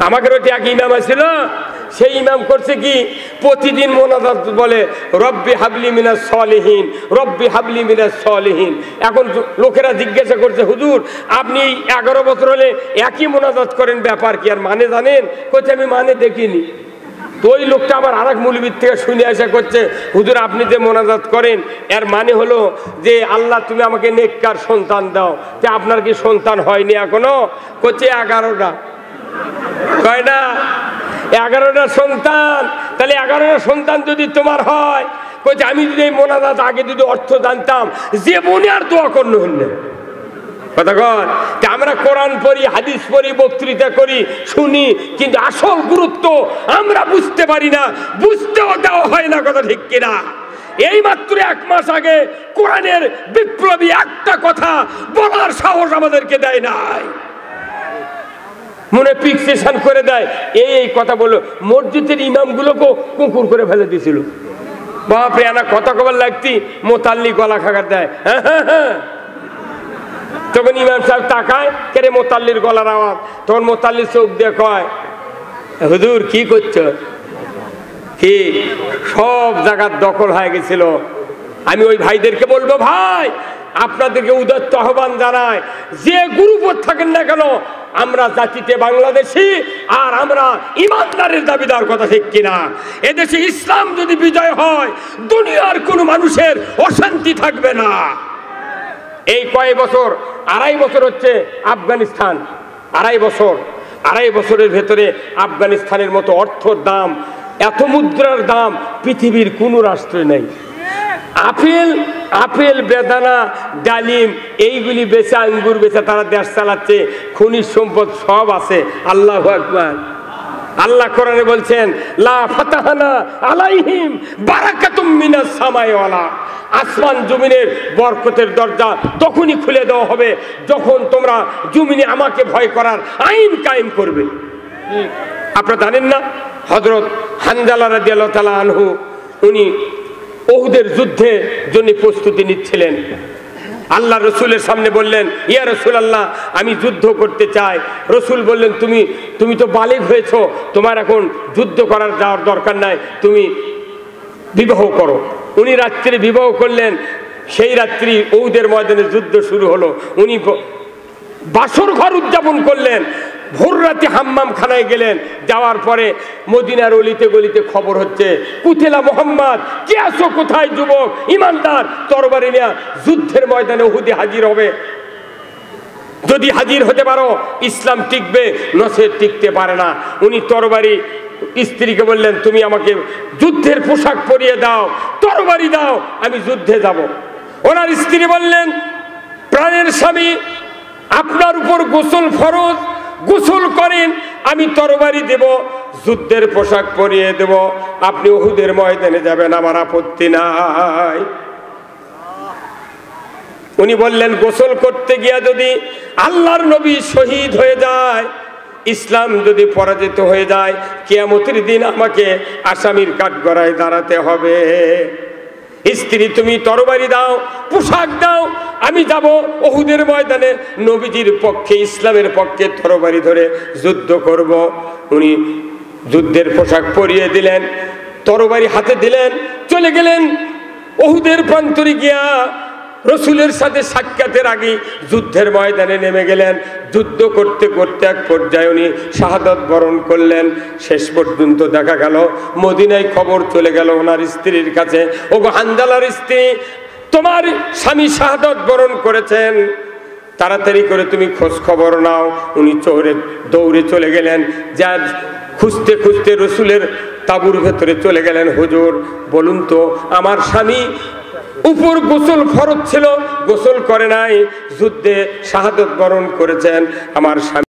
আমাদের ওটি এক ইমাম ছিল, সেই ইমাম করছে কি প্রতিদিন মোনাজাত বলে রব্বি হাবলি মিনাস সলিহিন, রব্বি হাবলি মিনাস সলিহিন। এখন লোকেরা জিজ্ঞাসা করছে হুজুর আপনি 11 বছর হলে একই মোনাজাত করেন, ব্যাপার কি? আর মানে জানেন? করছে আমি মানে দেখিনি। তো ওই লোকটা আবার আরেক মৌলবীর থেকে শুনে আসা করছে হুজুর আপনি যে মোনাজাত করেন এর মানে হলো যে আল্লাহ তুমি আমাকে নেককার সন্তান দাও। যে আপনার কি সন্তান হয়নি এখনো? করছে 11টা। কয় না? 11টা সন্তান। তাহলে 11টা সন্তান যদি তোমার হয়, কইছে আমি যদি এই মোনাজাত আগে যদি অর্থ জানতাম যে মনে আর দোয়া করল হইলে কথা কন। আমরা কোরআন পড়ি, হাদিস পড়ি, বক্তৃতা করি, শুনি, কিন্তু আসল গুরুত্ব আমরা বুঝতে পারি না, বুঝতেও দেওয়া হয় না। কথা ঠিক কিনা? এই মাত্র 1 মাস আগে কোরআনের বিপ্লবী একটা কথা বলার সাহস আমাদেরকে দেয় নাই, মনে ফিক্সেশন করে দেয়। এই কথা বললো, মসজিদের ইমামগুলোকেও কুকুর করে ফেলে দিয়েছিল। বাপরে আনা কথা কবার লাগতি মোতাল্লি গলা খাগার দেয়। হ্যাঁ হ্যাঁ হ্যাঁ। তখন ইমাম সাহেব তাকায়, কেরে মোতাল্লির গলার আওয়াজ। তখন মোতাল্লির চোখ দিয়ে কয় হুজুর কি করছো? কি সব জায়গার দখল হয়ে গেছিল। আমি ওই ভাইদেরকে বলবো ভাই আপনাদেরকে উদাত্ত আহ্বান জানায়, যে গ্রুপে থাকেন না কেন আমরা জাতিতে বাংলাদেশি, আর আমরা ইমানদারের দাবিদার। কথা ঠিক কিনা? এদেশে ইসলাম যদি বিজয় হয় দুনিয়ার কোনো মানুষের অশান্তি থাকবে না। এই কয়েক বছর 2.5 বছর হচ্ছে আফগানিস্তান, 2.5 বছরের ভেতরে আফগানিস্তানের মতো অর্থর দাম, এত মুদ্রার দাম পৃথিবীর কোনো রাষ্ট্রে নেই। আপেল বেদানা ডালিম এইগুলি বেচে, আঙ্গুর বেচে তারা দেশ চালাচ্ছে, খনিজ সম্পদ সব আছে। আল্লাহু আকবার। আল্লাহ কোরআনে বলছেন লা ফাতাহানা আলাইহিম বারাকাতুম মিনাস সামাই ওয়াল আরদ। আসমান জমিনের বরকতের দরজা তখনই খুলে দেওয়া হবে যখন তোমরা জমিনে আমাকে ভয় করার আইন কায়েম করবে। আপনারা জানেন না হযরত হানজালা রাদিয়াল্লাহু তাআলা আনহু উনি উহুদের যুদ্ধের জন্য প্রস্তুতি নিচ্ছিলেন। আল্লাহ রসুলের সামনে বললেন ইয়া রাসূলুল্লাহ আমি যুদ্ধ করতে চাই। রসুল বললেন তুমি তো বালিগ হয়েছ, তোমার এখন যুদ্ধ করার যাওয়ার দরকার নাই, তুমি বিবাহ করো। উনি রাত্রে বিবাহ করলেন। সেই রাত্রি উহুদের ময়দানে যুদ্ধ শুরু হলো। উনি বাসর ঘর উদযাপন করলেন। ভোর রাতে হাম্মাম খানায় গেলেন। যাওয়ার পরে মদিনার অলিতে গলিতে খবর হচ্ছে কুতিলা মুহাম্মদ, কে আছো কোথায় যুবক ইমানদার তরবারি নিয়ে যুদ্ধের ময়দানে উহুদে হাজির হবে। যদি হাজির হতে পারো ইসলাম টিকবে, নসের টিকতে পারে না। উনি তরবারি স্ত্রীকে বললেন তুমি আমাকে যুদ্ধের পোশাক পরিয়ে দাও, তরবারি দাও, আমি যুদ্ধে যাব। ওনার স্ত্রী বললেন প্রাণের স্বামী আপনার উপর গোসল ফরজ, গোসল করেন, আমি তরবারি দেব, যুদ্ধের পোশাক পরিয়ে দেব, আপনি উহুদের ময়দানে যাবেন, আমার আপত্তি নাই। উনি বললেন গোসল করতে গিয়া যদি আল্লাহর নবী শহীদ হয়ে যায়, ইসলাম যদি পরাজিত হয়ে যায়, কিয়ামতের দিন আমাকে আসামির কাঠগড়ায় দাঁড়াতে হবে। স্ত্রী তুমি তরবারি দাও, পোশাক দাও, আমি যাব উহুদের ময়দানে নবীজির পক্ষে, ইসলামের পক্ষে তরবারি ধরে যুদ্ধ করব। উনি যুদ্ধের পোশাক পরিয়ে দিলেন, তরবারি হাতে দিলেন, চলে গেলেন উহুদের প্রান্তরে গিয়া রসুলের সাথে সাক্ষাতের আগে যুদ্ধের ময়দানে নেমে গেলেন। যুদ্ধ করতে করতে এক পর্যায়ে উনি শাহাদাত বরণ করলেন। শেষ পর্যন্ত দেখা গেল মদিনায় খবর চলে গেল ওনার স্ত্রীর কাছে, ওগো হানজালার স্ত্রী তোমার স্বামী শাহাদাত বরণ করেছেন, তাড়াতাড়ি করে তুমি খোঁজ খবর নাও। উনি দৌড়ে চলে গেলেন, যা খুঁজতে খুঁজতে রসুলের তাঁবুর ভেতরে চলে গেলেন। হুজুর বলুন তো আমার স্বামী উপর গোসল ফরজ ছিল, গোসল করে নাই, যুদ্ধে শাহাদাত বরণ করেছেন, আমার স্বামী